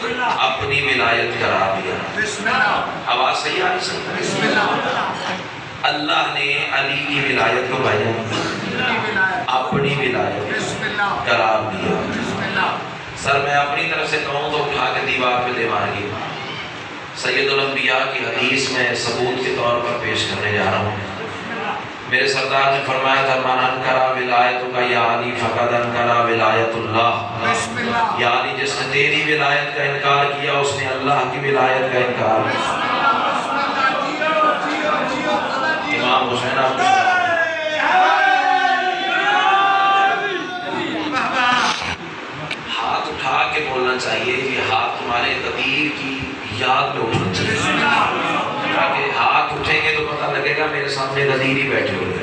اپنی ولایت کرا دیا۔ آواز صحیح آ رہی سن؟ اللہ نے علی کی ولایت کو بھائی اپنی ولایت قرار دیا۔ سر میں اپنی طرف سے کہوں تو اٹھا کے دیوار پہ دے مارگی سید الانبیاء کی حدیث میں ثبوت کے طور پر پیش کرنے جا رہا ہوں۔ میرے سردار نے فرمایا تھا من انکرا ولایت کا یا علی فقد انکرا ولایت اللہ، یا علی جس نے تیری ولایت کا انکار کیا اس نے اللہ کی ولایت کا انکار کیا۔ امام حسین ہاتھ اٹھا کے بولنا چاہیے، یہ ہاتھ تمہارے قدیر کی یاد میں اٹھنا چاہیے، تاکہ ہاتھ اٹھیں گے تو پتہ لگے گا میرے سامنے غدیر ہی بیٹھے ہوئے۔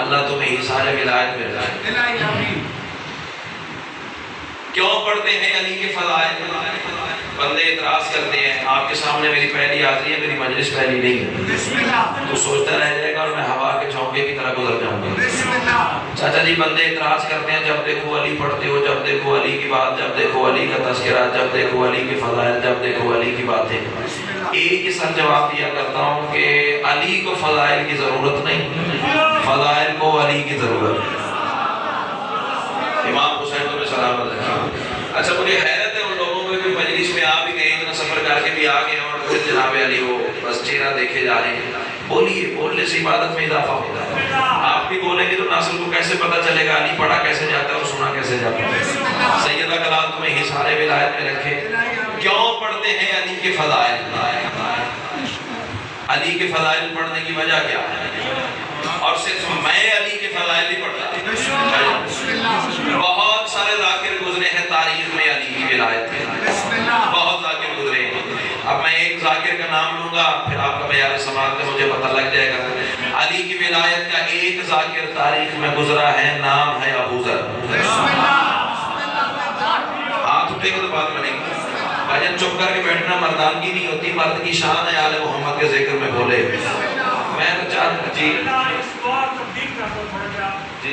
اللہ تمہیں ہی سارے ولایت میں رکھے۔ کیوں پڑھتے ہیں علی کے فضائل؟ بندے اعتراض کرتے ہیں آپ کے سامنے میری پہلی حاضری ہے، میری مجلس پہلی نہیں ہے، تو سوچتا رہ جائے گا اور میں ہوا کے جھونکے کی طرح گزر جاؤں گا۔ چاچا جی بندے اعتراض کرتے ہیں جب دیکھو علی پڑھتے ہو، جب دیکھو علی کی بات، جب دیکھو علی کا تذکرہ، جب دیکھو علی کے فضائل، جب دیکھو علی کی باتیں۔ ایک ہی سر جواب دیا کرتا ہوں کہ علی کو فضائل کی ضرورت نہیں، فضائل کو علی کی ضرورت ہے۔ امام حسین کو میں سلامت رکھا۔ اچھا مجھے حیرت ہے ان لوگوں کو کوئی مجلس میں آ بھی گئے، اتنا سفر کر کے بھی آ گئے اور پھر جناب علی وہ بس چہرہ دیکھے جا رہے ہیں۔ بولیے، بولنے سے عبادت میں اضافہ ہوتا ہے۔ آپ بھی بولیں گے تو ناصر کو کیسے پتہ چلے گا علی پڑھا کیسے جاتا ہے اور سنا کیسے جاتا ہے۔ سیدہ کلام تمہیں ہی سارے ولایت میں رکھے۔ کیوں پڑھتے ہیں علی کے فضائل؟ علی کے فضائل پڑھنے کی وجہ کیا ہے؟ اور صرف میں علی کے فضائل نہیں پڑھتا، بہت سارے ذاکر گزرے ہیں تاریخ میں علی کی ولایت میں، بہت ذاکر گزرے ہیں۔ اب میں ایک ذاکر کا نام لوں گا پھر آپ کا بیان سماعت میں مجھے پتہ لگ جائے گا۔ علی کی ولایت کا ایک ذاکر تاریخ میں گزرا ہے، نام ہے ابو ذر۔ ہاتھ اٹھے گا تو بات بنے گی۔ بھائی چپ کر کے بیٹھنا مردانگی نہیں ہوتی، مرد کی شان ہے آل محمد کے ذکر میں بولے۔ میں تو چاہتا جی جی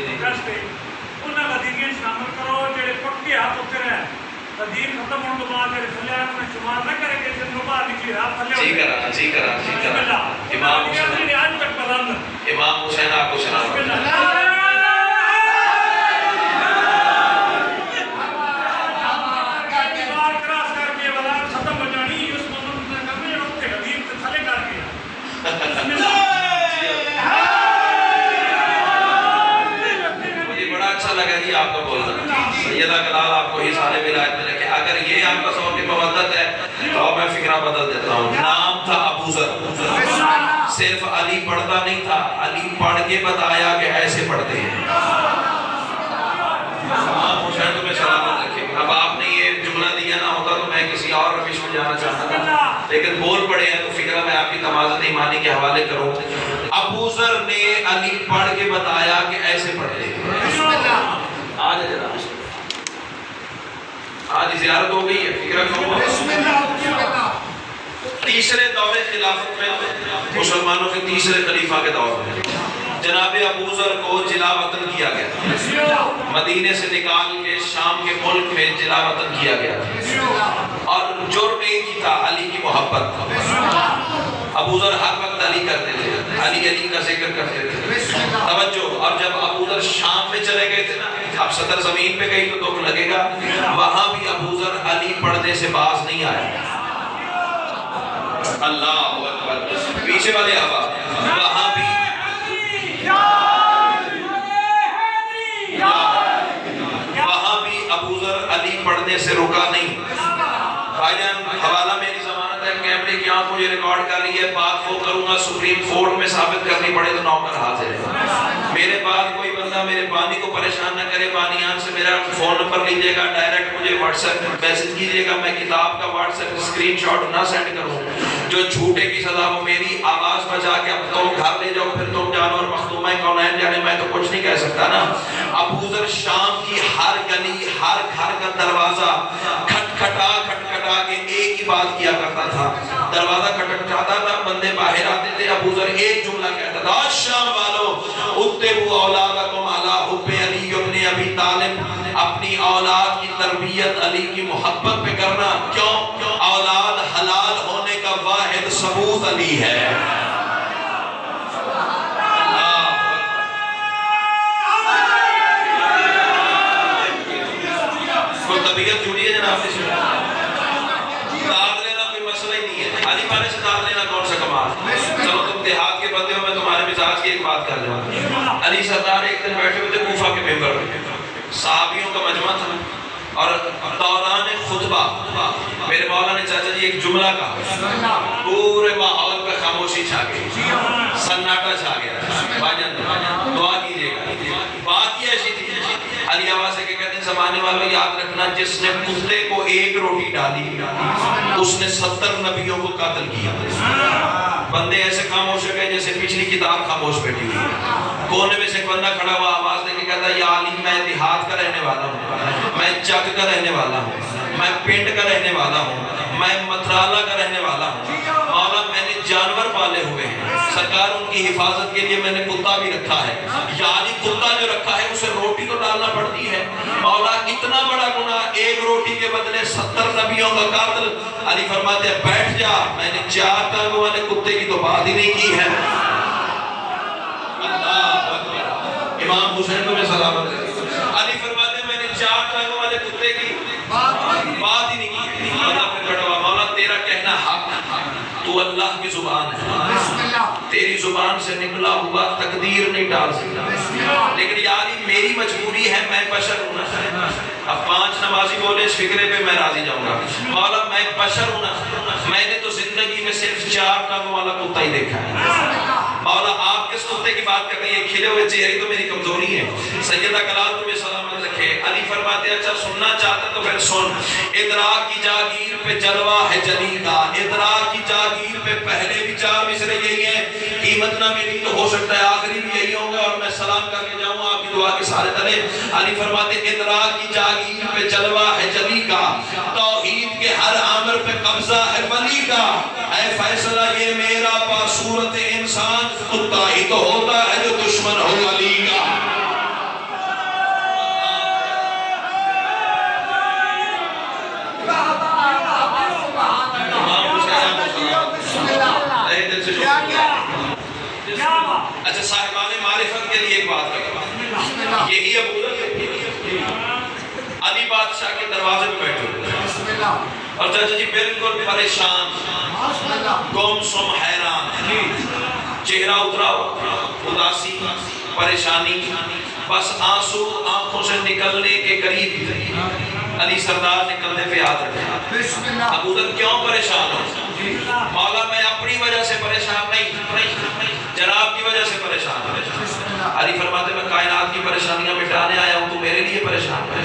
امام حسین آپ کو سلام۔ آپ کا بولنا سیدہ کلال آپ کو ہی سارے ولایت میں رکھے۔ اگر یہ آپ کا سوال کی مودت ہے تو اب میں فکرہ بدل دیتا ہوں۔ نام تھا ابو ذر، صرف علی پڑھتا نہیں تھا، علی پڑھ کے بتایا کہ ایسے پڑھتے ہیں۔ امام حسین تمہیں سلامت رکھے۔ اب آپ نے یہ جملہ دیا نہ ہوتا تو میں کسی اور روش میں جانا چاہتا تھا، لیکن بول پڑے ہیں تو فکرہ میں آپ کی تمازن ایمانی کے حوالے کروں۔ ابو ذر نے علی پڑھ کے بتایا کہ ایسے پڑھتے ہیں۔ آج آج زیارت ہو گئی ہے، فکرہ کرو۔ تیسرے دور خلافت میں مسلمانوں کے تیسرے خلیفہ کے دور میں جناب ابو ذر کو جلا وطن کیا گیا، مدینے سے نکال کے شام کے ملک میں جلا وطن کیا گیا، اور جرم ایک ہی تھا، علی کی محبت۔ ابو ذر ہر وقت علی کرتے تھے، علی علی کا ذکر کرتے تھے۔ توجہ، اور جب ابو ذر شام میں چلے گئے تھے نا، اب صدر زمین پہ گئی تو دکھ لگے گا، وہاں بھی ابو ذر علی پڑھنے سے باز نہیں آئے۔ اللہ اکبر، پیچھے والے ہوا، وہاں بھی ابو ذر علی پڑھنے سے رکا نہیں۔ بھائی جان حوالہ میری ضمانت ہے، کیمرے کی آنکھ مجھے ریکارڈ کر رہی ہے، بات وہ کروں گا سپریم کورٹ میں ثابت کرنی پڑے تو نوکر حاضر ہے۔ میرے بعد کوئی بندہ میرے بانی کو پریشان نہ کرے، بانیان سے میرا فون نمبر لیجئے گا، ڈائریکٹ مجھے واٹس ایپ میسج کیجئے گا، میں کتاب کا واٹس ایپ اسکرین شاٹ نہ سینڈ کروں۔ جو جھوٹے کی سزا وہ میری آواز بجا کے اب تم گھر لے جاؤ، پھر تم جانو اور مخدومہ کونین جانے، میں تو کچھ نہیں کہہ سکتا نا۔ ابو ذر شام کی ہر گلی، ہر گھر کا دروازہ کھٹکھٹا کے ایک ہی بات کیا کرتا تھا۔ دروازہ کھٹکھٹاتا تھا، بندے باہر آتے تھے، ابو ذر ایک جملہ کہتا تھا، شام والو اتبعوا اولادکم علی حب علی ابن ابی طالب، اپنی اولاد کی طرف تربیت علی کی محبت پہ کرنا. کیوں؟ اولاد حلال ہونے کا واحد ثبوت علی ہے. کوئی طبیعت جڑی ہے جناب سے؟ داد لینا کوئی مسئلہ ہی نہیں ہے. علی پانے سے داد لینا کون سا کمال؟ چلو تم دیہات کے بندے ہو, میں تمہارے مزاج کی ایک بات کر دوں. علی سردار ایک دن بیٹھے ہوئے تھے کوفہ کے ممبر پہ, صحابیوں کا مجمع تھا, اور دوران خطبہ میرے مولا نے چاچا جی ایک جملہ کہا, پورے ماحول پہ خاموشی چھا گئی, سناٹا چھا گیا. بھائی دعا کیجیے گا. بات یہ ایسی تھی, علی آواز سے کہتے ہیں زمانے والوں یاد رکھنا, جس نے کتے کو ایک روٹی ڈالی اس نے 70 نبیوں کو قتل کیا. بندے ایسے خاموش ہو گئے جیسے پچھلی کتاب خاموش بیٹھی ہوئی ہے. کونے میں سے ایک بندہ کھڑا ہوا آواز دے کے کہتا ہے, یا علی میں دیہات کا رہنے والا ہوں, میں چک کا رہنے والا ہوں, میں پنڈ کا رہنے والا ہوں, میں مترالا کا رہنے والا ہوں. مولا میں نے جانور پالے ہوئے ہیں سرکار, ان کی حفاظت کے لیے میں نے کتا بھی رکھا ہے. یعنی کتا جو رکھا ہے اسے روٹی تو ڈالنا پڑتی ہے. مولا اتنا بڑا گناہ, ایک روٹی کے بدلے 70 نبیوں کا قاتل. علی فرماتے ہیں بیٹھ جا, میں نے 4 ٹانگوں والے کتے کی تو بات ہی نہیں کی ہے. امام حسین کو میں سلامت رہے. علی فرماتے ہیں میں نے 4 ٹانگوں والے کتے کی بات ہی نہیں کی. مولا تیرا کہنا حق, تو اللہ کی زبان ہے, تیری زبان سے نکلا ہوا تقدیر نہیں ڈال سکتا. لیکن یاری میری مجبوری ہے, میں بشر ہوں نا. اب 5 نمازی بولے اس فکرے پہ میں راضی جاؤں گا. مولا میں بشر ہوں نا, میں نے تو زندگی میں صرف 4 ٹانگوں والا کتا ہی دیکھا ہے. مولا آپ کس کتے کی بات کر رہی ہے, کھلے ہوئے چہرے تو میری کمزوری ہے. سیدہ کلال تمہیں سلامت رکھے. علی فرماتے ہیں اچھا سننا چاہتا تو پھر سن. ادراک کی جاگیر پہ جلوہ ہے جلی کا, ادراک کی جاگیر پہ پہلے بھی 4 مصرے یہی ہیں, قیمت نہ ملی تو ہو سکتا ہے آخری بھی یہی ہوں گا, اور میں سلام کر کے جاؤں آپ کی دعا کے سارے تلے. علی فرماتے ہیں ادراک کی جاگیر پہ جلوہ ہے جلی کا, توحید کے ہر عامر پہ قبضہ ہے ولی کا. اے فیصلہ یہ میرا باصورت انسان, کتا ہی تو ہوتا ہے جو دشمن ہو علی کا. اچھا صاحبان معرفت کے لیے ایک بات کرتا, یہی ابو علی بادشاہ کے دروازے پہ بیٹھے ہوئے اور چاچا جی بالکل پریشان, گم سم حیران, چہرہ اترا اداسی پریشانی, بس آنسو آنکھوں سے نکلنے کے قریب. علی سردار نے کندھے پہ ہاتھ رکھا. ابو ذر کیوں پریشان ہو؟ مولا میں اپنی وجہ سے پریشان نہیں, جناب کی وجہ سے پریشان ہوں. علی فرماتے میں کائنات کی پریشانیاں مٹانے آیا ہوں, تو میرے لیے پریشان ہے.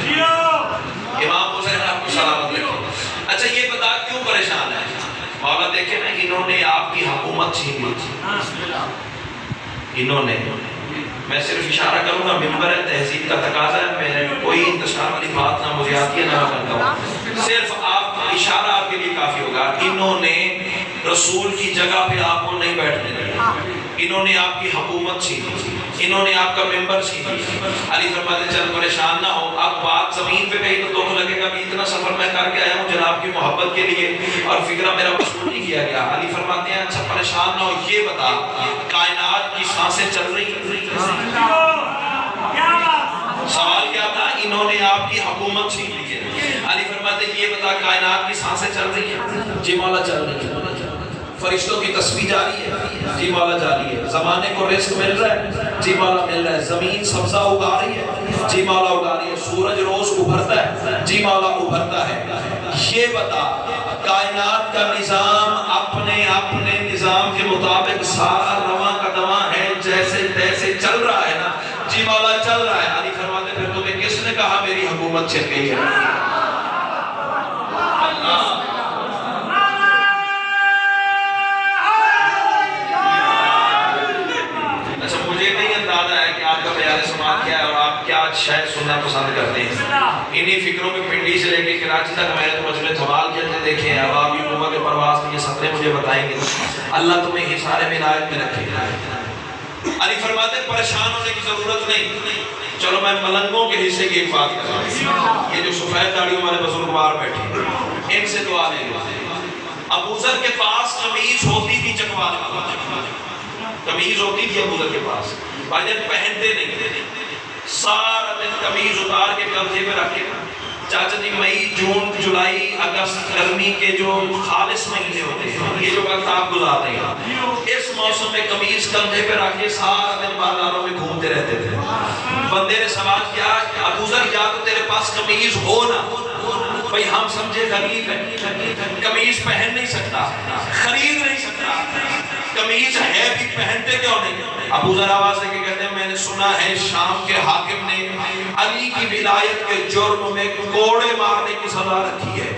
امام حسین آپ کو سلامت رکھے. اچھا یہ بتا کیوں پریشان ہے؟ مولا دیکھیں نا, انہوں نے آپ کی حکومت چھین لی. انہوں نے, میں صرف اشارہ کروں گا, ممبر ہے, تہذیب کا تقاضا ہے, میں کوئی انتشار والی بات نہ مجھے آتی ہے نہ کرتا ہوں, صرف آپ اشارہ آپ کے لیے کافی ہوگا. انہوں نے رسول کی جگہ پہ آپ کو نہیں بیٹھنے دیا, انہوں نے آپ کی حکومت چھین لی, انہوں نے آپ کا ممبر چھین لیا. علی فرماتے چل پریشان نہ ہو, اب بات زمین پہ کہیں تو دکھ لگے گا, اتنا سفر میں کر کے آیا ہوں جناب کی محبت کے لیے, اور فکرہ میرا وصول نہیں کیا گیا. علی فرماتے ہیں اچھا پریشان نہ ہو, یہ بتا کائنات کی سانسیں چل رہی ہیں. سوال کیا تھا؟ انہوں نے آپ کی حکومت چھین لی ہے. علی فرماتے ہیں یہ بتا کائنات کی سانسیں چل رہی ہیں. جی مولا چل رہی ہے. فرشتوں کی تسبیح جاری ہے. جی مولا جاری ہے. زمانے کو رزق مل رہا ہے. جی مولا مل رہا ہے. زمین سبزہ اگا رہی ہے. جی مولا اگا رہی ہے. سورج روز ابھرتا ہے. جی مولا ابھرتا ہے. یہ بتا کائنات کا نظام اپنے اپنے نظام کے مطابق سارا رواں کا دواں ہے, جیسے تیسے چل رہا ہے نا. جی مولا چل رہا ہے. علی فرماتے پھر تمہیں کس نے کہا میری حکومت چھن گئی ہے؟ اچھا مجھے نہیں اندازہ ہے کہ آپ کا بیان سماعت کیا ہے اور آپ کیا شاید سننا پسند کرتے ہیں. انہی فکروں میں پنڈی سے لے کے کراچی تک میں نے تو مجمع تھمال کے اندر دیکھے ہیں. اب آپ حکومت پرواز کی یہ سطریں مجھے بتائیں گے. اللہ تمہیں ہی سارے ولایت میں رکھے. علی فرماتے پریشان ہونے کی ضرورت نہیں. چلو میں ملنگوں کے حصے کی ایک بات کر رہا ہوں. یہ جو سفید داڑھی والے بزرگوار بیٹھے ان سے دعا لے لو. ابو ذر کے پاس قمیض ہوتی تھی چکوال قمیض ہوتی تھی ابو ذر کے پاس. بھائی جان پہنتے نہیں, سارا دن قمیض اتار کے کندھے پہ رکھ کے. چاچا جی مئی جون جولائی اگست گرمی کے جو خالص مہینے ہوتے ہیں, یہ جو وقت آپ گزارتے ہیں, اس موسم میں قمیض کندھے پہ رکھ کے سارا دن بازاروں میں گھومتے رہتے تھے. بندے نے سوال کیا ابو ذر کیا تو تیرے پاس قمیض ہو نا؟ بھئی ہم سمجھے غریب ہے, قمیض پہن نہیں سکتا, خرید نہیں سکتا, قمیض ہے بھی پہنتے کیوں نہیں؟ ابو ذر آواز دے کے کہتے ہیں میں نے سنا ہے شام کے حاکم نے علی کی ولایت کے جرم میں کوڑے مارنے کی سزا رکھی ہے.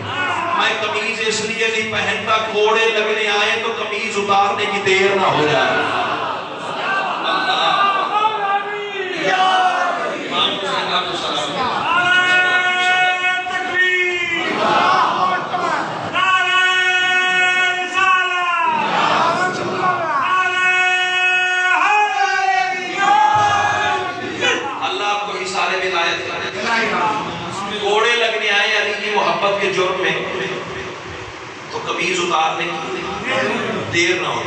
میں قمیض اس لیے نہیں پہنتا کوڑے لگنے آئے تو قمیض اتارنے کی دیر نہ ہو جائے. کوڑے لگنے آئے علی کی محبت کے جرم میں تو قمیض اتارنے کی دیر نہ ہو.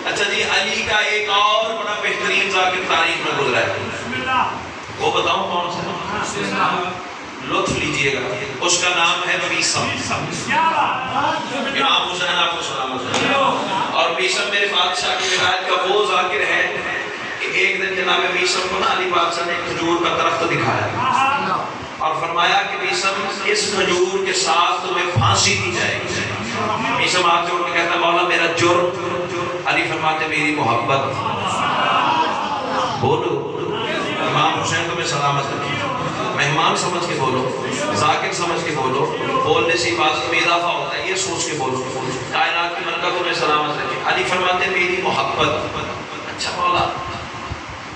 اچھا جی علی کا ایک اور بڑا بہترین ذاکر تاریخ میں گزرا ہے, وہ بتاؤں کون سا؟ لطف لیجئے گا, اس کا نام ہے میثم. امام حسین آپ کو سلام حسین. اور میثم میرے بادشاہ کی ولایت کا وہ ذاکر ہے کہ ایک دن جناب میثم کو نا علی بادشاہ نے کھجور کا درخت دکھایا اور فرمایا کہ میثم اس کھجور کے ساتھ تمہیں پھانسی دی جائے گی. میثم ہاتھ جوڑ کے کہتا مولا میرا جرم. علی فرماتے میری محبت. بولو امام حسین تمہیں سلامت رکھے, مہمان سمجھ کے بولو, ذاکر سمجھ کے بولو, بولنے سے بات میں اضافہ ہوتا ہے, یہ سوچ کے بولو کائنات کی ملکہ تمہیں سلامت رکھے. علی فرماتے میری محبت. اچھا مولا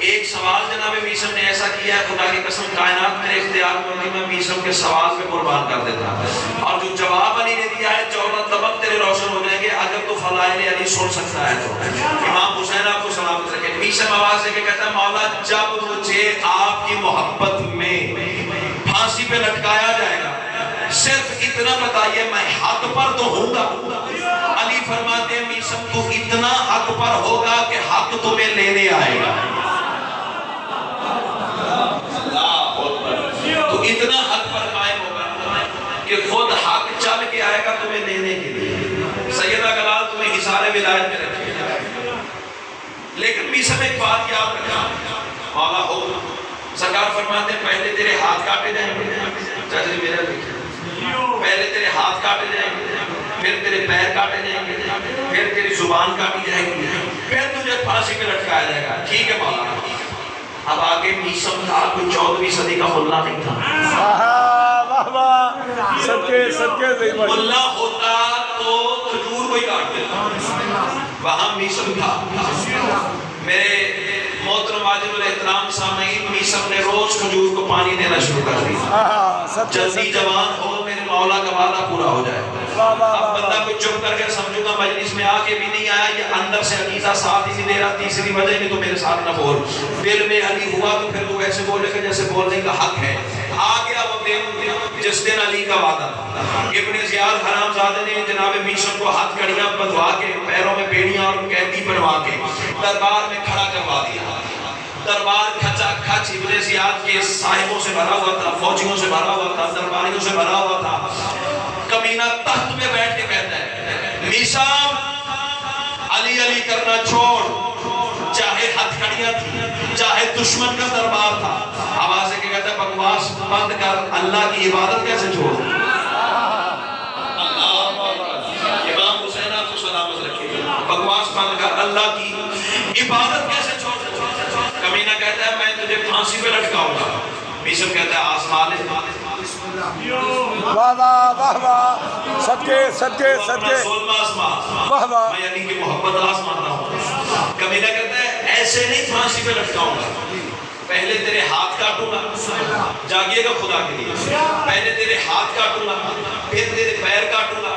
ایک سوال جناب میثم نے ایسا کیا ہے خدا کی قسم کائنات میرے اختیار میں ہوتی میں میثم کے سوال پہ قربان کر دیتا. اور جو جواب علی نے دیا ہے 14 طبق تیرے روشن ہو جائیں گے اگر تو فضائل علی سن سکتا ہے تو. امام حسین آپ کو سلامت رکھے. میثم آواز دے کے کہتا ہے مولا جب مجھے آپ کی محبت میں پھانسی پہ لٹکایا جائے گا صرف اتنا بتائیے میں حق پر تو ہوں گا. علی فرماتے ہیں میثم تو اتنا حق پر ہوگا کہ حق تمہیں لینے آئے گا. تو اتنا حق پر قائم ہوگا کہ خود حق چل کے آئے گا تمہیں لینے کے لیے. سیدہ گلال تمہیں حصار ولایت میں رکھے گا. لیکن میثم ایک بات یاد رکھا مولا ہو سرکار فرماتے ہیں پہلے تیرے ہاتھ کاٹے جائیں گے. چاچا جی میرا پہلے تیرے ہاتھ کاٹے جائیں گے, پھر تیرے پیر کاٹے جائیں گے, پھر تیری زبان کاٹی جائے گی, پھر تجھے پھانسی پہ لٹکایا جائے گا. ٹھیک ہے مولا. اب آگے میثم تھا کوئی 14ویں صدی کا ملا نہیں تھا. ملا ہوتا تو کھجور کوئی کاٹ دیتا. وہاں میثم تھا. میرے محترم واجب الاحترام سامعین میثم نے روز کھجور کو پانی دینا شروع کر دیا. جلدی جوان ہو میرے مولا کا وعدہ پورا ہو جائے. اب بندہ کوئی چپ کر کے سمجھو گا مجلس میں آ کے بھی نہیں آیا یہ اندر سے عقیدہ ساتھ ہی نہیں دے رہا. تیسری وجہ نہیں تو میرے ساتھ نہ بول. دل میں علی ہوا تو پھر تو ایسے بولے گا جیسے بولنے کا حق ہے. آ گیا وہ دن جس دن علی کا وعدہ تھا. ابن زیاد حرام زادہ نے جناب میثم کو ہاتھ کڑیاں بندھوا کے پیروں میں بیڑیاں اور قیدی بنوا کے دربار میں کھڑا کروا دیا. دربار کھچا کھچ ابن زیاد کے صاحبوں سے بھرا ہوا تھا, فوجیوں سے بھرا ہوا تھا, درباریوں سے بھرا ہوا تھا. کمینہ تخت پہ بیٹھ کے کہتا ہے میثم علی علی کرنا چھوڑ, چاہے ہتھ کڑیاں تھی چاہے دشمن کا دربار تھا. آواز کے کہتا ہے بکواس بند کر, اللہ کی عبادت کیسے چھوڑ. امام حسین آپ کو سلامت رکھے. بکواس بند کر, اللہ کی عبادت کیسے چھوڑ. کمینہ کہتا ہے میں تجھے پھانسی پہ لٹکاؤں گا. میثم کہتا ہے آسمان واہ واہ واہ واہ صدقے صدقے صدقے واہ واہ میں علی کی محبت آس مانتا ہوں. کمینہ کہتا ہے ایسے نہیں پھانسی پہ لٹکاؤں گا, پہلے تیرے ہاتھ کاٹوں گا. جاگیے گا خدا کے لیے. پہلے تیرے ہاتھ کاٹوں گا, پھر تیرے پیر کاٹوں گا,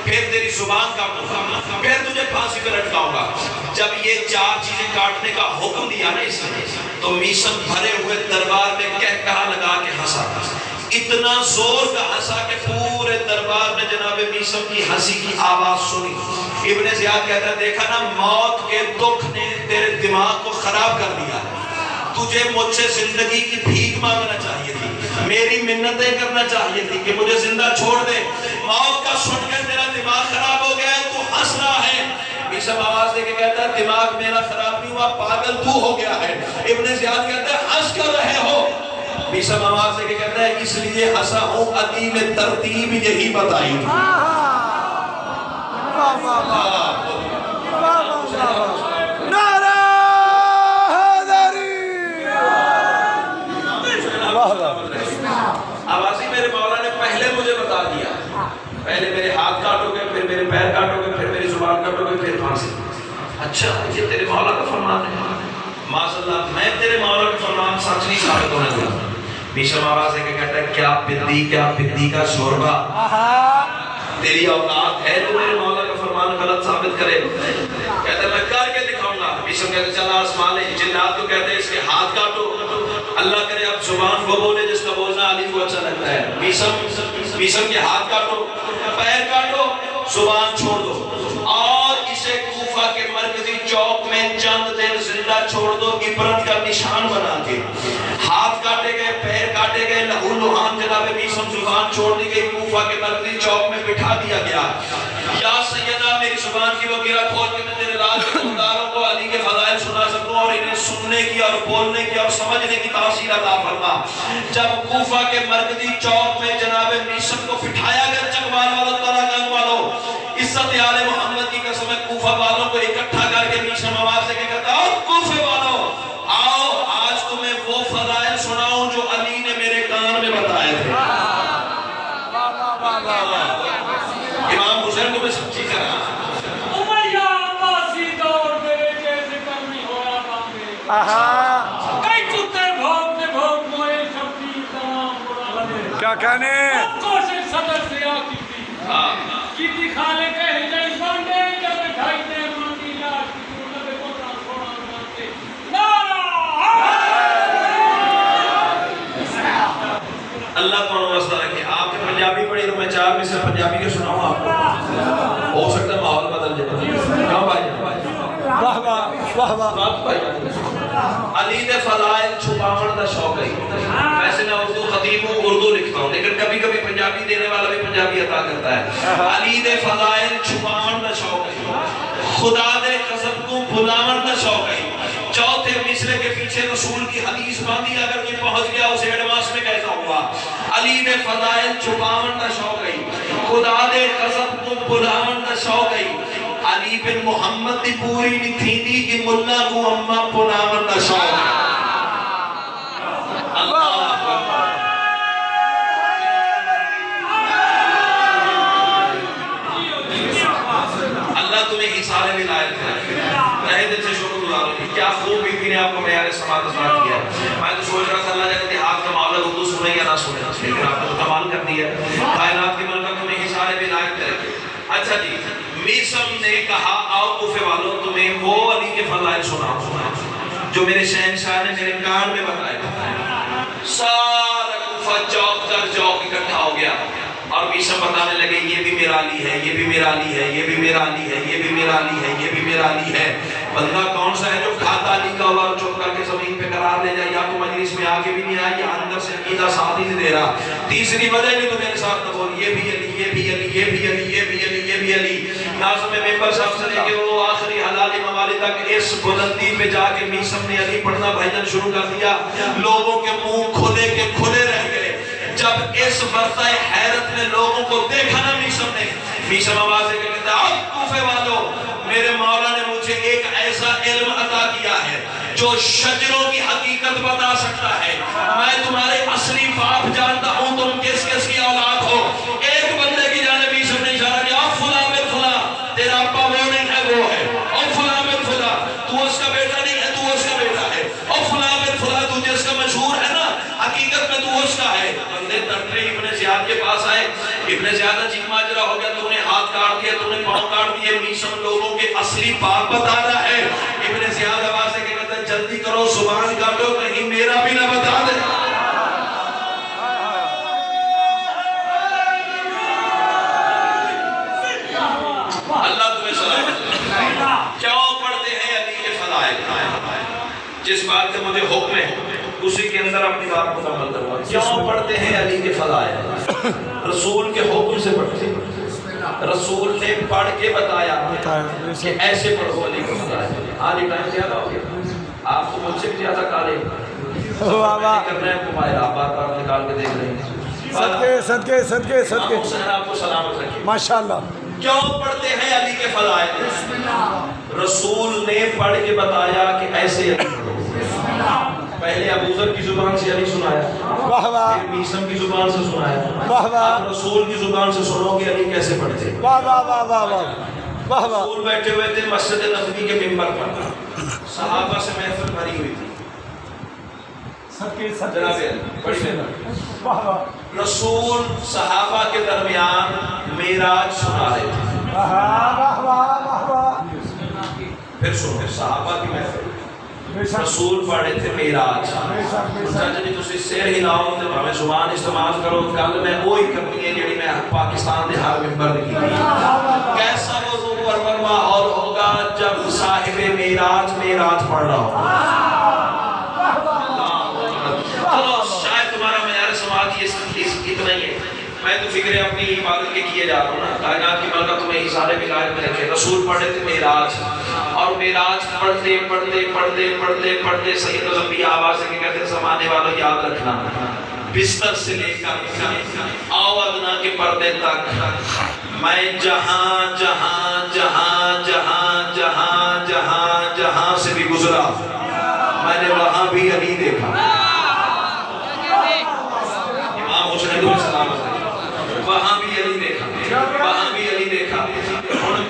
پھر تیری زبان کاٹوں گا, پھر تجھے پھانسی پہ لٹکاؤں گا. جب یہ 4 چیزیں کاٹنے کا حکم دیا نا اس نے تو میثم بھرے ہوئے دربار میں کہا لگا کے ہنسا، اتنا زور کا ہنسا کہ پورے دربار میں جناب میثم کی ہنسی کی آواز سنی۔ ابن زیاد کہتا ہے دیکھا نا موت کے دکھ نے تیرے دماغ کو خراب کر دیا، تجھے مجھ سے زندگی کی بھیک مانگنا چاہیے تھی، میری منتیں کرنا چاہیے تھی کہ مجھے زندہ چھوڑ دے، موت کا سن کر تیرا دماغ خراب ہو گیا ہے، تو ہنس رہا ہے۔ میثم آواز دے کے کہتا ہے دماغ میرا خراب نہیں ہوا، پاگل تو ہو گیا ہے۔ ابن زیاد کہتا ہے ہنس کر رہے ہو؟ میثم آواز دے کے کہتا ہے اس لیے ہنسا ہوں علی نے ترتیب یہی بتائی تھی۔ نعرہ حیدری! آوازی میرے مولا نے پہلے مجھے بتا دیا، پہلے میرے ہاتھ کاٹو گے، پھر میرے پیر کاٹو گے، پھر میری زبان کاٹو گے، پھر پھانسی۔ اچھا یہ تیرے مولا کا فرمان ہے؟ معاذ اللہ میں تیرے مولا کا فرمان سچ نہیں ثابت ہونے دوں۔ میثم آواز ہے کہ کہتا ہے کیا پدی کا شوربہ تیری اوقات ہے جو میرے مولا کا فرمان غلط ثابت کرے؟ کہتا ہے میں کر کے دکھاؤں گا۔ میثم کہتا ہے چلا آسمان ہے، جنات کو کہتے ہیں اس کے ہاتھ کاٹو، اللہ کرے اب زبان وہ بولے جس کا بولنا علی کو اچھا لگتا ہے۔ میثم کے ہاتھ کاٹو، پیر کاٹو، زبان چھوڑ دو، اور اسے کوفہ کے مرکزی چوک میں چند دن زندہ چھوڑ دو، عبرت کا نشان بنا کے۔ ہاتھ کاٹے گئے، پیر کاٹے گئے، لہو لہان جناب میثم زبان چھوڑ دی گئی، کوفہ کے مرکزی چوک میں بٹھا دیا گیا۔ یا سیدہ میری زبان کی وغیرہ کھول کے میں تیرے لاج خودداروں کو علی کے فضائل سنا سکوں اور انہیں سننے کی اور بولنے کی اور سمجھنے کی تاثیر عطا فرما۔ جب کوفہ کے مرکزی چوک میں جناب میثم کو بٹھایا گیا، چکوال والوں، تراگنگ والوں، عزت آل محمد کی قسم ہے، کوفہ والوں کو اکٹھا کر کے میثم آواز سے کہتا ہے کوفہ والوں آؤ آج تمہیں وہ فضائل سناؤں جو علی نے میرے کان میں بتائے تھے۔ امام حسین کو میں سمجھی کر رہا امیہ عباسی دور میرے جیسے کرنی ہوا مانگے، کئی چتے بھوگتے بھوگ موئے شبی تمام بڑھانے، کیا کہنے؟ اب کوشش صدر سے آتی تھی، کی خالے کے ہجائی باندے جب ڈھائیتے ماندی لاش کی جو لبے کوتا چھوڑا مانتے، نعرہ اللہ کو واسطہ رکھے۔ آپ نے پنجابی پڑھی تو میں 4 میں سے پنجابی کے سناؤں آپ کو، ہو سکتا ہے ماحول بدل جائے۔ کیوں بھائی واہ واہ واہ واہ! علی دے فضائل چھپاون دا شوق ہے۔ ویسے میں اردو خطیب ہوں، اردو لکھتا ہوں، لیکن کبھی کبھی پنجابی دینے والا بھی پنجابی عطا کرتا ہے۔ علی دے فضائل چھپاون دا شوق ہے، خدا دے قسم کو بھلاون دا شوق ہے۔ چوتھے مصرے کے پیچھے رسول کی حدیث باندھی، اگر کوئی پہنچ گیا اسے ایڈوانس میں کیسا ہوا؟ علی دے فضائل چھپاون دا شوق ہے، خدا دے قسم کو بھلاون دا شوق ہے۔ علی بن محمد دی پوری نہیں تھی دی کہ ملا کو اممہ پناون دا شوق ہے۔ اللہ تمہیں حصار ولایت ہے، رہے دل سے شکر گزار ہوں۔ کیا خوب بیوی نے آپ کو معیار سماعت عطا کیا ہے۔ میں تو سوچ رہا تھا اللہ جانے دیہات کا معاملہ اردو سنے یا نہ سنے، لیکن آپ نے تو کمال کر دیا ہے۔ کائنات کی ملکہ تمہیں حصار ولایت کرے۔ اچھا جی، میثم نے کہا آؤ کوفے والوں تمہیں وہ علی کے فضائل سناؤں جو میرے شہنشاہ نے میرے کان میں بتائے۔ سارا کوفہ چوک در چوک اکٹھا ہو گیا اور میثم بتانے لگے یہ بھی میرا علی ہے، یہ بھی میرا علی ہے، یہ بھی میرا علی ہے، یہ بھی میرا علی ہے، یہ بھی میرا علی ہے۔ بندہ کون سا ہے جو کھاتا علی کا اور چپ کر کے زمین پہ قرار لے جائے، یا تو مجلس میں آگے بھی نہیں آئی یا اندر سے عقیدہ ساتھ ہی نہیں دے رہا۔ تیسری وجہ بھی تو میرے ساتھ نہ بول، یہ بھی علی، یہ بھی علی، یہ بھی علی، یہ بھی علی، یہ بھی علی۔ ناظم ممبر صاحب سے لے کے وہ آخری حلال موالی تک اس بلندی پہ جا کے میثم نے علی پڑھنا بھجن شروع کر دیا۔ لوگوں کے منہ کھلے کے کھلے رہ گئے۔ جب اس ورطہ حیرت نے لوگوں کو دیکھا نا میثم آواز ہے کہ کہتا ہے اب کوفے والوں میرے مولا نے مجھے ایک ایسا علم عطا کیا ہے جو شجروں کی حقیقت بتا سکتا ہے۔ میں تمہارے اصلی باپ جانتا ہوں تم کس کس کی اولاد ہو۔ ایک بندے کی جانب میثم نے اشارہ کیا فلاں بن فلاں، تیرا ابا وہ نہیں ہے وہ ہے، اور فلاں بن فلاں تو اس کا بیٹا نہیں ہے تو اس کا بیٹا ہے، اور فلاں بن فلاں تو جس کا مشہور ہے نا حقیقت میں تو اس کا ہے۔ بندے تڑپے ابن زیاد کے پاس آئے، ابن زیاد عجیب ماجرا ہو گیا، تو نے ہاتھ کاٹ دیا، تو نے پاؤں کاٹ دیے، میشم لوگوں کے اصلی پاک بتا رہا ہے۔ ابن زیاد آواز ہے کہ کہتا ہے جلدی کرو زبان کاٹو کہیں میرا بھی نہ بتا دے۔ اللہ تمہیں سلامت رکھے۔ کیوں پڑھتے ہیں علی کے فضائل؟ جس بات کا مجھے حکم ہے اسی کے اندر اپنی بات مکمل کروا۔ کیوں پڑھتے ہیں علی کے فضائل؟ رسول کے حکم سے پڑھتے ہیں، رسول نے پڑھ کے بتایا کہ ایسے پڑھو علی کے فضائل۔ آج ٹائم زیادہ ہو گیا، آپ کو مجھ سے بھی زیادہ کالے کرنا ہے، تمہارے آپ بار بار نکال کے دیکھ رہے ہیں۔ صدقے صدقے صدقے صدقے، حسین آپ کو سلامت رکھے۔ ماشاءاللہ۔ کیوں پڑھتے ہیں علی کے فضائل؟ رسول نے پڑھ کے بتایا کہ ایسے علی پڑھو۔ پہلے ابو ذر کی زبان سے علی سنایا، واہ واہ، پھر میثم کی زبان سے سنایا، واہ واہ، اب رسول کی زبان سے سنو کہ علی کیسے پڑھتے ہیں۔ واہ واہ واہ واہ واہ واہ واہ۔ رسول بیٹھے ہوئے تھے مسجد نبوی کے منبر پر، صحابہ سے محفل بھری ہوئی تھی۔ صدقے جناب صدقے، علی بڑی محنت، واہ واہ، رسول صحابہ کے درمیان معراج سنا رہے تھے۔ واہ واہ واہ واہ، پھر سنو صحابہ کی محفل، بے شک رسول پڑھے تھے معراج۔ بے شک بے چاچا شک، جی تسی سیر ہلاؤ تے بھاویں زبان استعمال کرو، گل میں وہی کرنی ہے جڑی میں پاکستان دے ہر ممبر تے کی۔ کیسا وہ پرور ماحول ہوگا جب صاحب معراج پڑھ رہا ہو۔ چلو شاید تمہارا معیار سماعت اتنا ہی ہے، میں تو فکر اپنی عبادت کے کیے جا رہا ہوں نا، کائنات کی ملکہ تمہیں اشارے بغیر میں رکھے۔ رسول پڑھے تھے معراج، اور معراج پڑھتے پڑھتے پڑھتے پڑھتے پڑھتے سید الانبیاء آواز ہے کہ کہتے ہیں زمانے والوں یاد رکھنا، بستر سے لے کر آوادنا کے پردے تک میں جہاں جہاں جہاں جہاں جہاں جہاں جہاں سے بھی گزرا میں نے وہاں بھی علی دیکھا۔ امام حسین کو سلامت ہے، وہاں بھی علی دیکھا، وہاں بھی علی دیکھا۔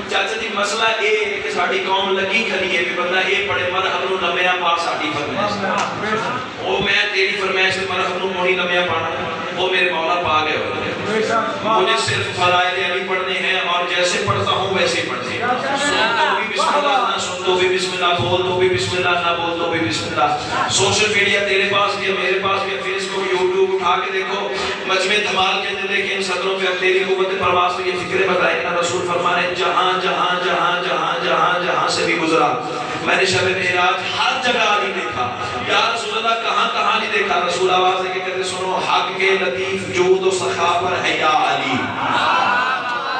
چاچا جی مسئلہ یہ ہے کہ ساڑی قوم لگی کھلی ہے کہ بندہ یہ پڑے مرحب نو لمیا پاک ساڑی فرمائش، وہ میں تیری فرمائش سے مرحب نو موڑی لمیا پانا، وہ میرے مولا پاک ہے۔ مجھے صرف فرائض علی پڑھنے ہیں اور جیسے پڑھتا ہوں ویسے پڑھتے ہیں، سن تو بھی بسم اللہ، نہ سن تو بھی بسم اللہ، بول تو بھی بسم اللہ، نہ بول تو بھی بسم اللہ۔ سوشل میڈیا تیرے پاس بھی ہے، میرے پاس بھی ہے، فیس بک یوٹیوب اٹھا کے دیکھو، مجمع دھمال کے اندر دیکھیں، ان صدروں پہ اب تیری قوت پرواز میں یہ فکریں بتائیں کہ رسول فرما رہے جہاں جہاں جہاں جہاں جہاں جہاں سے بھی گزرا میں نے شب معراج ہر جگہ علی دیکھا۔ یا رسول اللہ کہاں کہاں نہیں دیکھا؟ رسول آواز ہے کہ کہتے سنو حق کے لطیف جود و سخا پر ہے یا علی۔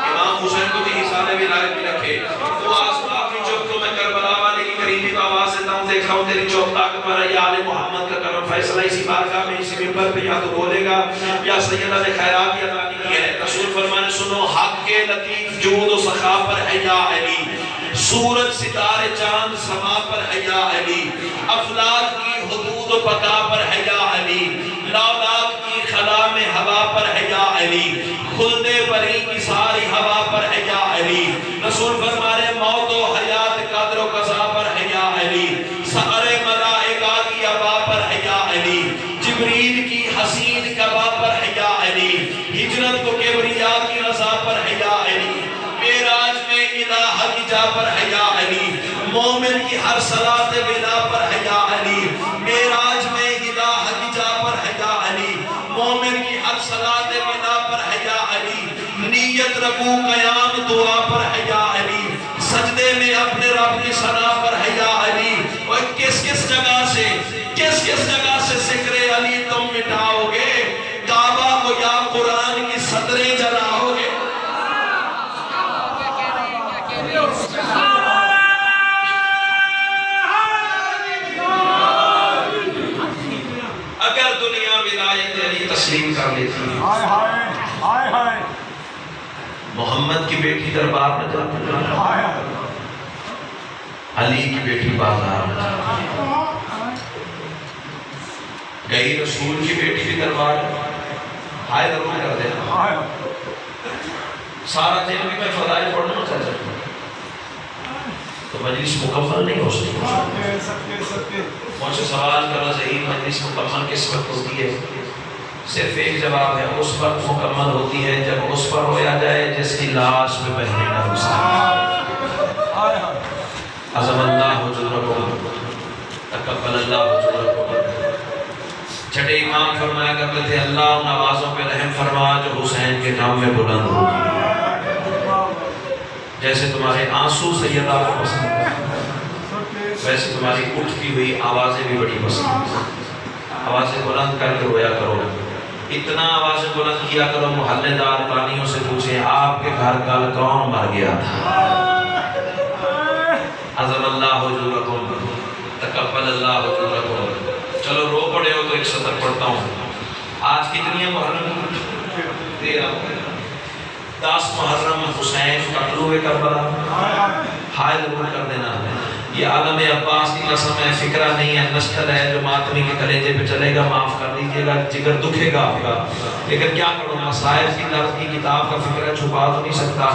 امام حسین کو بھی حسان ولایت بھی رکھے، وہ آسمان کی چوک تو میں کربلا والے کی قریبی تو آواز دیتا ہوں، دیکھ رہا ہوں تیری چوک طاقت پر ہے یا علی محمد کا کرم فیصلہ اسی بارگاہ میں اسی ممبر پہ یا تو بولے گا یا سیدہ نے خیرات کی ادا کی ہے۔ رسول فرمانے سنو حق کے لطیف جود و سخا پر ہے یا علی، سورج ستارے چاند سما پر ہے یا علی، افلاک کی حدود و بقا پر ہے یا علی، لاولاد کی خلا میں ہوا پر ہے یا علی، خلد بری کی ساری ہوا پر ہے یا علی۔ رسول فرمانے موت و حیات قدر و قضا پر ہے یا علی، سارے ملائکہ کی عبا پر ہے یا علی، جبریل کی حسین قبا پر ہے یا علی، ہجرت کو کبریا کی رضا پر ہے یا علی، معراج میں الہ کی جا پر ہے یا علی، مومن کی ہر صلاة ودا پر ہے یا علی، معراج میں الہ کی جا پر ہے یا علی، مومن کی ہر صلاة ودا پر ہے یا علی، نیت رکو قیام دعا پر ہے یا علی، سجدے میں اپنے رب کی ثنا پر ہے یا علی۔ اور کس کس جگہ سے ذکر علی تم مٹاؤ گے؟ کعبہ کو یا قرآن کی صدریں جلاؤ گے؟ اگر دنیا ولایت علی تسلیم کر لیتی ہائے ہائے ہائے ہائے، محمد کی بیٹی دربار میں جاتی، ہائے علی کی بیٹی بازار میں گئی، رسول کی بیٹی بھی دربار ہائے ضرور کر دینا۔ ہائے، سارا دن بھی میں فضائل پڑھنا چاہتا ہوں تو مجلس مکمل نہیں ہو سکتی۔ صدقے صدقے صدقے، مجھ سے سوال کرنا صحیح مجلس مکمل کس وقت ہوتی ہے؟ صرف ایک جواب ہے، اس وقت مکمل ہوتی ہے جب اس پر رویا جائے جس کی لاش میں بہنے نہ رسا۔ عظم اللہ حضورکم، تقبل اللہ حضورکم۔ چھٹے امام فرمایا کرتے تھے اللہ ان آوازوں پہ رحم فرما جو حسین کے نام میں بلند ہو، جیسے تمہارے آنسو سیدہ کو پسند ہے ویسے تمہاری اٹھتی ہوئی آوازیں بھی بڑی پسند ہیں۔ آوازیں بلند کر کے رویا کرو، اتنا آوازیں بلند کیا کرو محلے دار بانیوں سے پوچھیں آپ کے گھر کل کون مر گیا تھا۔ عظم اللہ حضورکم، تقبل اللہ حضورکم۔ چلو رو پڑے ہو تو ایک سطر پڑھتا ہوں۔ آج کتنی ہے محرم؟ 10 محرم حسین قتل ہوئے کربلا، ہائے ضرور کر دینا۔ یہ عالم عباس کی قسم ہے، فکرہ نہیں ہے، نشتر ہے جو ماتمی کے کلیجے پہ چلے گا، معاف کر دیجئے گا، جگر دکھے گا آپ کا، لیکن کیا کروں، مسائل کی درد کی کتاب کا فکرہ چھپا تو نہیں سکتا۔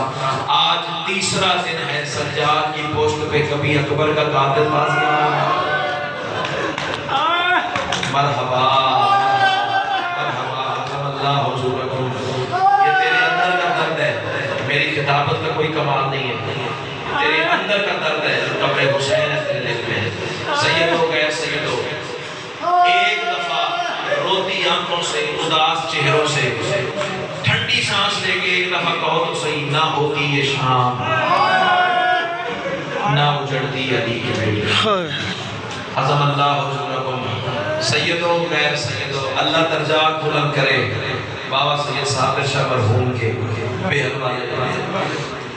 آج تیسرا دن ہے سجاد کی پوسٹ پہ کبھی اکبر کا قاتل تازیہ۔ مرحبا مرحبا، عظم اللہ حضورکم۔ یہ تیرے اندر کا درد ہے، میری خطابت کا کوئی کمال نہیں ہے، تیرے اندر کا درد ہے جو قبر حسین ہے تیرے دل میں۔ سیدو گئے سیدو، ایک دفعہ روتی آنکھوں سے، اداس چہروں سے، ٹھنڈی سانس لے کے ایک دفعہ کہو تو صحیح، نہ ہوتی یہ شام، نہ اجڑتی علی کی بیٹی۔ عظم اللہ حضورکم۔ سیدو غیر سیدو، اللہ درجات بلند کرے بابا سید صابر شاہ مرحوم کے بے حوالے،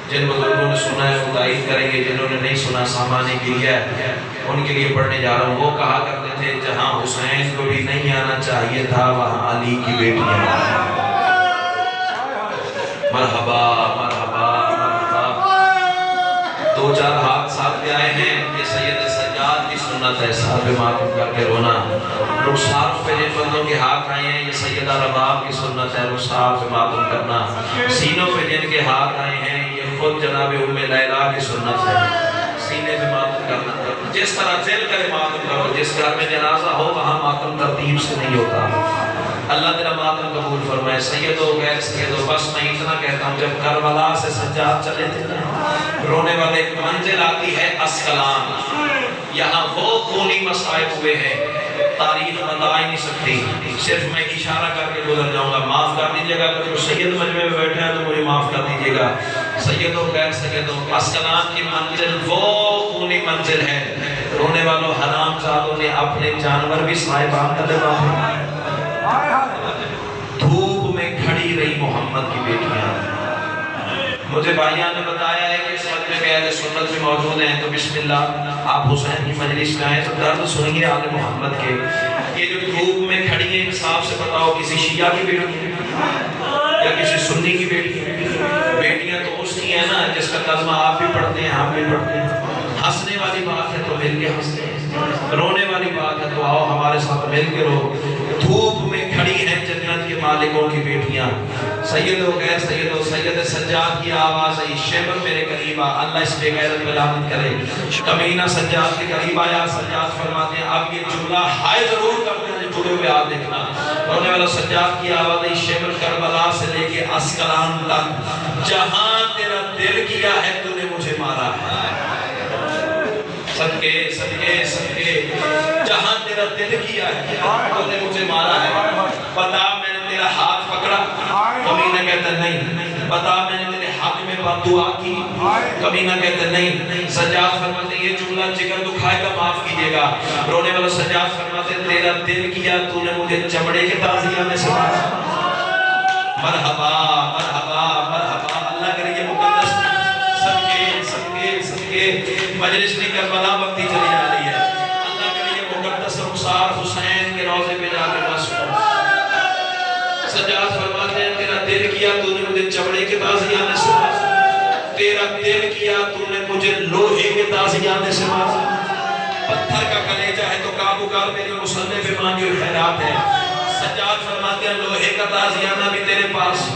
جن بزرگوں نے سنا ہے وہ تائید کریں گے، جنہوں نے نہیں سنا سامانے گریا ہے ان کے لیے پڑھنے جا رہا ہوں۔ وہ کہا کرتے تھے جہاں حسین کو بھی نہیں آنا چاہیے تھا وہاں علی کی بیٹیاں۔ مرحبا مرحبا مرحبا۔ 2-4 ہاتھ ساتھ پہ آئے ہیں، یہ سید سجاد کی سنت ہے، ساتھ پہ ماتم کر کے رونا۔ رخسار پہ جن بندوں کے ہاتھ آئے ہیں یہ سیدہ رباب کی سنت ہے، رخسار پہ ماتم کرنا۔ سینوں پہ جن کے ہاتھ آئے ہیں یہ خود جناب ام لیلا کی سنت ہے، سینے پہ ماتم کرنا۔ جس طرح دل کرے ماتم کرو، جس گھر میں جنازہ ہو وہاں ماتم ترتیب سے نہیں ہوتا۔ اللہ تیرا ماتم قبول فرمائے۔ سیدو غیر سیدو، بس میں اتنا کہتا ہوں جب کربلا سے سجاد چلے تھے رونے والے ایک منزل آتی ہے اسقلان، یہاں وہ خونی مصائب ہوئے ہیں تاریخ بتا ہی نہیں سکتی، صرف میں اشارہ کر کے گزر جاؤں گا، معاف کر دیجئے گا اگر کوئی سید مجمع میں بیٹھے ہیں تو مجھے معاف کر دیجئے گا۔ سیدو غیر سیدو، اسقلان کی منزل وہ خونی منزل ہے، رونے والوں حرام زادوں نے اپنے جانور بھی صاحبان تلے باندھے، دھوپ میں کھڑی رہی محمد کی بیٹیاں۔ مجھے بھائیان نے بتایا ہے کہ اس وقت میں اہل سنت بھی موجود ہیں تو بسم اللہ آپ حسین کی مجلس میں آئیں تو درد سنیے آل محمد کے۔ یہ جو دھوپ میں کھڑی ہیں انصاف سے بتاؤ کسی شیعہ کی بیٹی یا کسی سنی کی بیٹی؟ بیٹیاں تو اس کی ہیں نا جس کا ترجمہ آپ بھی پڑھتے ہیں ہم بھی پڑھتے ہیں۔ ہنسنے والی بات ہے تو مل کے ہنستے ہیں، رونے والی بات ہے تو آؤ ہمارے ساتھ مل کے رو۔ دھوپ میں کھڑی ہیں جنت کے مالکوں کی بیٹیاں۔ سیدو غیر سیدو، سید سجاد کی آواز آئی، شیبر میرے قریب آ، اللہ اس بے غیرت پہ لعنت کرے، کمینہ سجاد کے قریب آیا۔ سجاد فرماتے ہیں اب یہ جملہ ہائے ضرور کرتے ہیں، جڑے ہوئے آپ دیکھنا۔ رونے والا سجاد کی آواز آئی، شیبر کربلا سے لے کے اسقلان تک، جہاں تیرا دل کیا ہے تو نے مجھے مارا ہے۔ صدقے صدقے صدقے، جہاں تیرا دل کیا ہے تو نے مجھے مارا ہے۔ بتا میں نے تیرا ہاتھ پکڑا، کمینہ کہتا نہیں۔ بتا میں نے تیرے حق میں دعا کی، کمینہ کہتا نہیں۔ سجاد فرماتے یہ جملہ جگر دکھائے گا معاف کیجئے گا۔ رونے والا سجاد فرماتے تیرا دل کیا تو نے مجھے چمڑے کے تازیہ میں سے مارا۔ مرحبا مرحبا مرحبا، اللہ کرے یہ مقدس صدقے صدقے صدقے مجلس نہیں کربلا وقتی چلی جا رہی ہے۔ اللہ کرے یہ مقدس رخسار حسین کے روضے پہ جا کے بس ہو۔ سجاد فرماتے ہیں تیرا دل کیا تو نے مجھے چمڑے کے تازیانے سے مارا، تیرا دل کیا تو نے مجھے لوہے کے تازیانے سے مارا۔ پتھر کا کلیجہ ہے تو قابو کر میری مصلی پہ مانگی ہوئی خیرات ہے۔ سجاد فرماتے ہیں لوہے کا تازیانہ بھی تیرے پاس،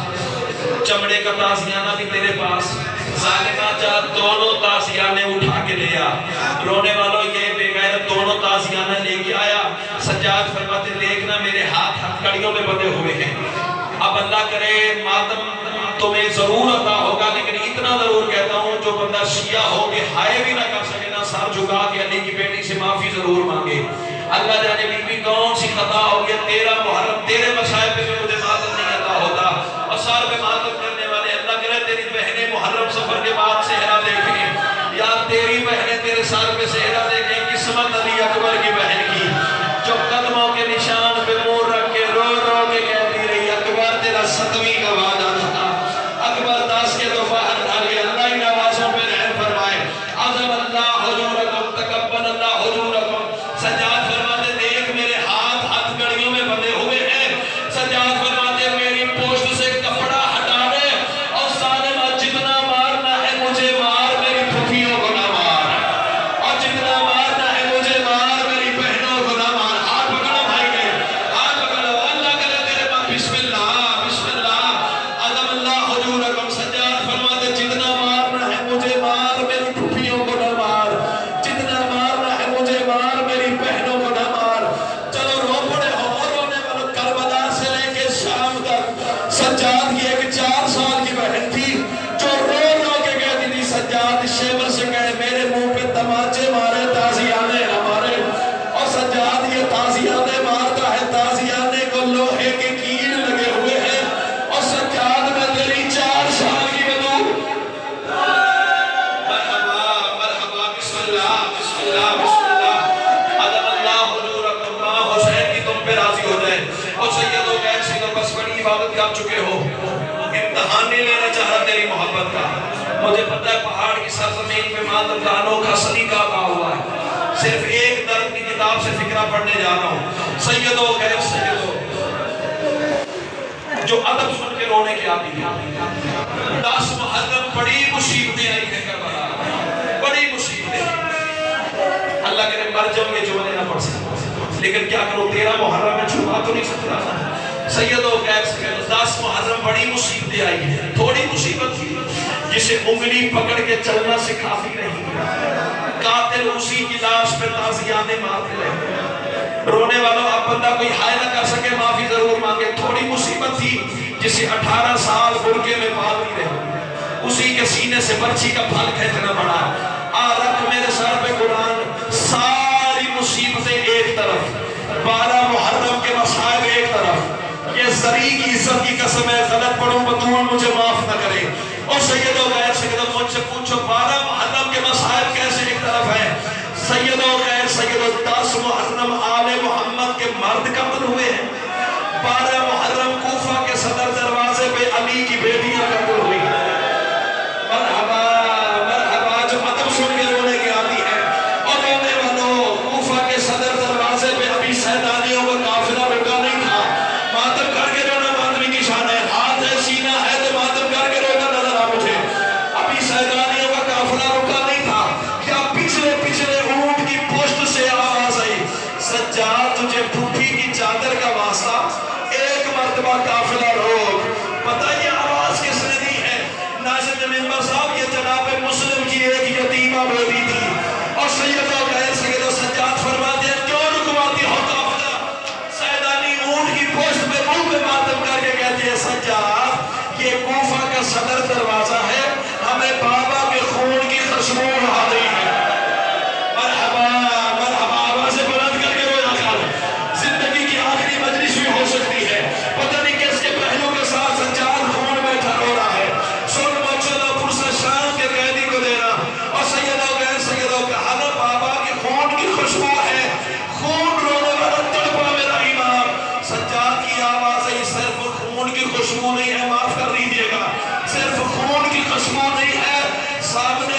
چمڑے کا تازیانہ بھی تیرے پاس، ظالمہ جا دونوں تازیانے اٹھا کے لے آ۔ رونے والوں یہ بے غیرت دونوں تازیانہ لے کے آیا۔ سجاد فرماتے دیکھنا میرے ہاتھ ہتھکڑ گاڑیوں میں بندے ہوئے ہیں. اب اللہ کرے ماتم تمہیں ضرور عطا ہوگا، لیکن اتنا ضرور کہتا ہوں جو بندہ شیعہ ہو کے ہائے بھی نہ کر سکے نا، سر جھکا کے علی کی بیٹی سے معافی ضرور مانگے. اللہ جانے بی بی کون سی خطا ہو گیا، 13 محرم تیرے مصائب پہ مجھے ماتم نہیں عطا ہوتا. اور سر پہ ماتم کرنے والے اللہ کرے تیری بہنیں محرم سفر کے بعد صحرا دیکھیں، یا تیری بہنیں تیرے سر پہ صحرا دیکھیں. قسمت علی اکبر کی بہن کی جو قدموں کے نشان پہ منہ رکھ کے رو رو کے کہتی رہی اکبر تیرا 7ویں کا وعدہ تھا، اکبر 10 کے تو باہر ڈال کے اللہ ان آوازوں پہ رحم فرمائے. عظم اللہ حضورکم تقبل اللہ حضورکم. سجاد فرماتے دیکھ میرے ہاتھ گڑیوں میں بندے ہوئے ہیں. سجاد فرماتے میری پوشت سے کپڑا ہٹا دے اور ظالمہ جتنا مارنا ہے مجھے مار، میری پھوپھیوں کو نہ مار، اور جتنا مارنا ہے مجھے مار، میری بہنوں کو نہ مار. ہاتھ پکڑو بھائی نے، ہاتھ پکڑو. اللہ کرے تیرے پاس بسم اللہ بسم اللہ. عظم اللہ حضورکم. سجاد فرماتے جتنا مارنا ہے مجھے مار، میری پھوپھیوں کو نہ مار، جتنا مارنا ہے مجھے مار، میری بہنوں کو نہ مار. چلو رو پڑے ہو رونے والوں. کربلا سے لے کے شام تک سجاد کی ایک 4 سال کی بہن تھی جو رو رو کے کہتی تھی سجاد شیور سے کہے میرے منہ پہ تماچے مارے تازیانے نہ مارے. اور سجاد یہ تازیانے مارتا ہے، تازیانے کو لوہے کے کیل لگے ہوئے ہیں. اور سجاد میں تیری 4 سال کی بدو. مرحبا مرحبا بسم اللہ بسم اللہ بسم اللہ. عظم اللہ حضورکم. ماں حسین کی تم پہ راضی ہو جائے. اور سیدوں غیر سیدوں بس بڑی عبادت کر چکے ہو، امتحان نہیں لینا چاہ رہا تیری محبت کا. مجھے پتہ ہے پہاڑ کی سرزمین پہ ماتم کا انوکھا سلیقہ کا ہوا ہے. صرف ایک درد کی کتاب سے فکرہ پڑھنے جا رہا ہوں. سیدوں غیر سیدوں جو ادب سن کے رونے کی آتی ہے. 10 محرم بڑی مصیبتیں آئی ہیں کربلا، بڑی مصیبتیں. اللہ کرے مر جاؤں گے جو نہ پڑھ سکتا، لیکن کیا کرو 13 محرم میں چھپا تو نہیں سکتا. سیدوں غیر سیدوں 10 محرم بڑی مصیبتیں آئی ہیں. تھوڑی مصیبت تھی جسے انگلی پکڑ کے چلنا سکھاتی رہی، قاتل اسی کی لاش پہ تازیانے مارتے رہے. رونے والوں اب بندہ کوئی ہائے نہ کر سکے معافی ضرور مانگے. تھوڑی مصیبت تھی جسے 18 سال برکے میں پالتی رہے، اسی کے سینے سے برچھی کا پھل کھینچنا پڑا. رکھ میرے سر پہ قرآن. ساری مصیبتیں ایک طرف، 12 محرم کے مصائب ایک طرف. یہ زری کی عزت کی قسم ہے غلط پڑھوں بطول مجھے معاف نہ کرے. اور سیدوں غیر سیدوں مجھ سے پوچھو 12 محرم کے مصائب کیسے ایک طرف ہیں؟ سیدوں غیر سیدوں 10 محرم آل محمد کے مرد قتل ہوئے ہیں. 12 محرم کوفہ کے صدر دروازے پہ علی کی بیٹیاں قتل ہوئی. مرحبا مرحبا جو ادب سن کے رونے کی آتی ہے. اور رونے والوں کوفہ کے صدر دروازے پہ ابھی سیدانیوں کا قافلہ رکا نہیں تھا. ماتم کر کے رونا ماتمی کی شان ہے. ہاتھ ہے سینہ ہے تو ماتم کر کے رونا نظر آ مجھے. ابھی سیدانیوں کا قافلہ رکا نہیں تھا. کیا پچھلے اونٹ کی پشت سے آواز آئی سجاد تجھے پھوپھی کی چادر کا واسطہ، ایک مرتبہ قافلہ روک. پتہ یہ آواز کس نے دی ہے؟ ناظم منبر صاحب یہ جناب مسلم کی ایک یتیمہ بیٹی تھی. اور سیدوں غیر سیدوں سجاد فرماتے ہیں کیوں رکواتی ہو قافلہ؟ سیدانی اونٹ کی پشت پہ منہ پہ ماتم کر کے کہتے ہیں سجاد یہ کوفہ کا صدر دروازہ ہے، ہمیں بابا کے خون کی خوشبو آ رہی ہے. مرحبا مرحبا آوازیں بلند کر کے رویا کر. زندگی کی آخری مجلس بھی ہو سکتی ہے، پتہ نہیں کس کے پہلو کے ساتھ سجاد خون بیٹھا رو رہا ہے. سن چلو فرصت شام کے قیدی کو دینا. اور سیدوں غیر سیدوں کہا نا بابا کے خون کی خوشبو ہے. خون رونے والا تڑپا میرا امام. سجاد کی آواز ہے صرف خون کی خوشبو نہیں ہے، معاف کر دیجیے گا، صرف خون کی خوشبو نہیں ہے، سامنے